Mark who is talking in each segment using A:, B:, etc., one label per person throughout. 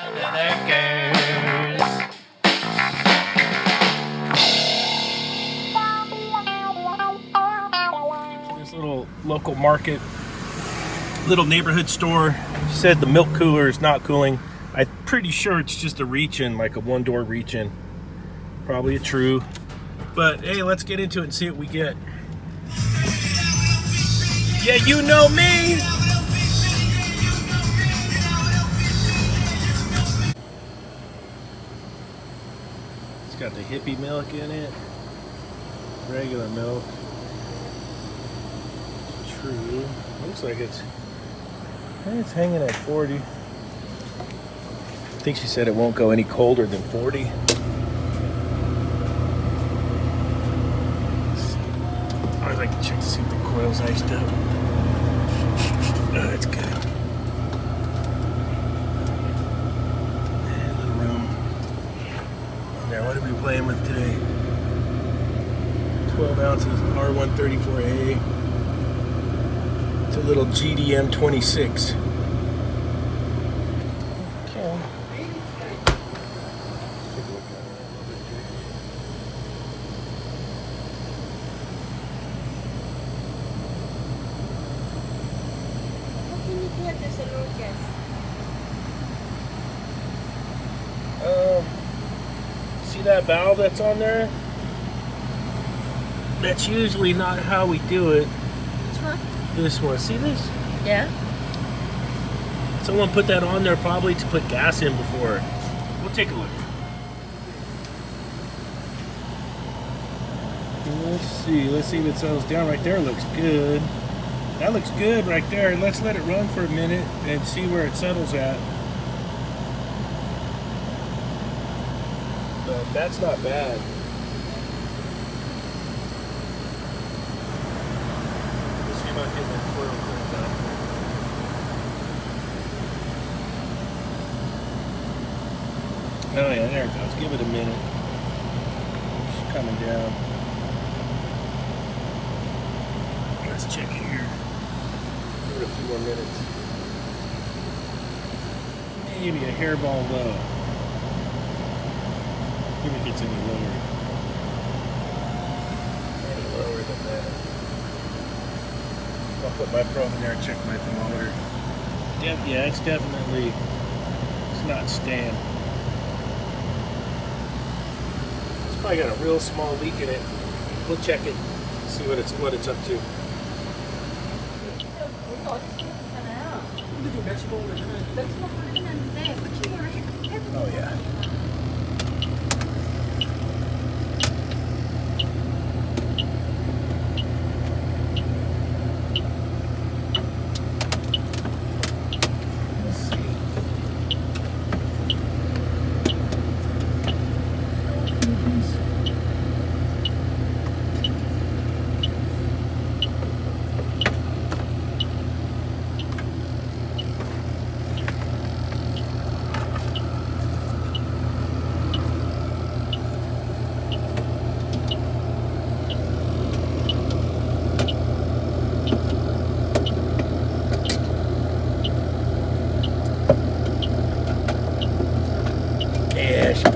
A: There goes. This little local market, little neighborhood store said the milk cooler is not cooling. I'm pretty sure it's just a reach-in, like a one-door reach-in. Probably a true. But hey, let's get into it and see what we get. Yeah, you know me. It's got the hippie milk in it. Regular milk. True. Looks like it's hanging at 40. I think she said it won't go any colder than 40. I always like to check to see if the coil's iced up. Oh, that's good. And a little room. And there, what are we playing with today? 12 ounces R134A. It's a little GDM 26. Okay. See that valve that's on there? That's usually not how we do it.
B: Which one?
A: This one. See this?
B: Yeah.
A: Someone put that on there probably to put gas in before. We'll take a look. Let's see if it settles down right there. Looks good. That looks good right there. Let's let it run for a minute and see where it settles at. But that's not bad. Let's see if I can get that coil cleaned up. Oh yeah, there it goes. Give it a minute. It's coming down. Let's check here. Give it a few more minutes. Maybe a hairball low. See if it gets any lower. Any lower than that. I'll put my probe in there and check my thermometer. Yeah, it's definitely, it's not staying. It's probably got a real small leak in it. We'll check it, see what it's up to. Oh yeah.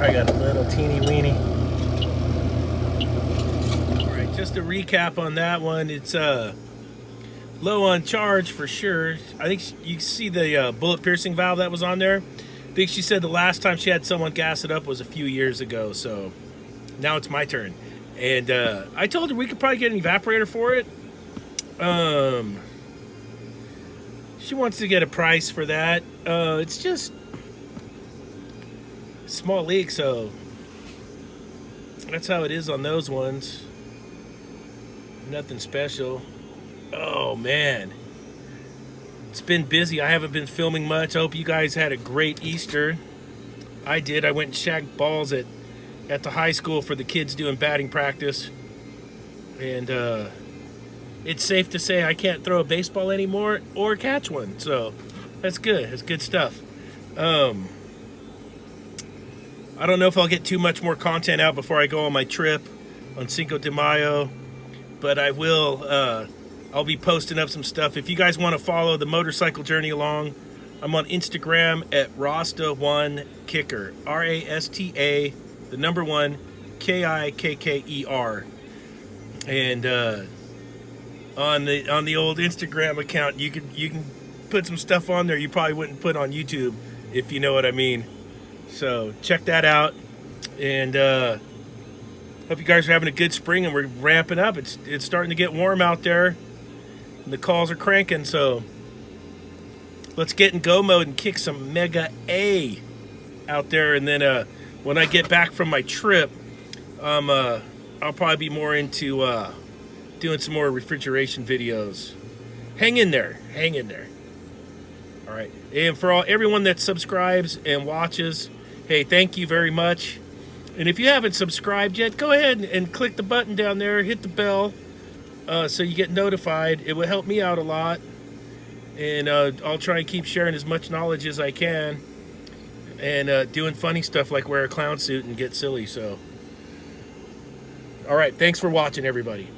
A: I got a little teeny weeny. Alright, just a recap on that one. It's low on charge for sure. I think you see the bullet piercing valve that was on there. I think she said the last time she had someone gas it up was a few years ago, so now it's my turn. And I told her we could probably get an evaporator for it. She wants to get a price for that. It's just small leak, so that's how it is on those ones. Nothing special. Oh man, it's been busy. I haven't been filming much. I hope you guys had a great Easter. I did. I went and shagged balls at the high school for the kids doing batting practice, and it's safe to say I can't throw a baseball anymore or catch one, so that's good. That's good stuff. I don't know if I'll get too much more content out before I go on my trip on Cinco de Mayo, but I will. I'll be posting up some stuff. If you guys want to follow the motorcycle journey along, I'm on Instagram at Rasta1Kicker. RASTA, the number 1, KIKKER. And on the old Instagram account, you can put some stuff on there you probably wouldn't put on YouTube, if you know what I mean. So check that out, and hope you guys are having a good spring, and we're ramping up. It's starting to get warm out there, and the calls are cranking. So let's get in go mode and kick some Mega A out there, and then when I get back from my trip, I'll probably be more into doing some more refrigeration videos. Hang in there. All right. And for everyone that subscribes and watches, hey, thank you very much. And if you haven't subscribed yet, go ahead and click the button down there, hit the bell, so you get notified. It will help me out a lot. And I'll try and keep sharing as much knowledge as I can, and doing funny stuff like wear a clown suit and get silly. So, all right. Thanks for watching, everybody.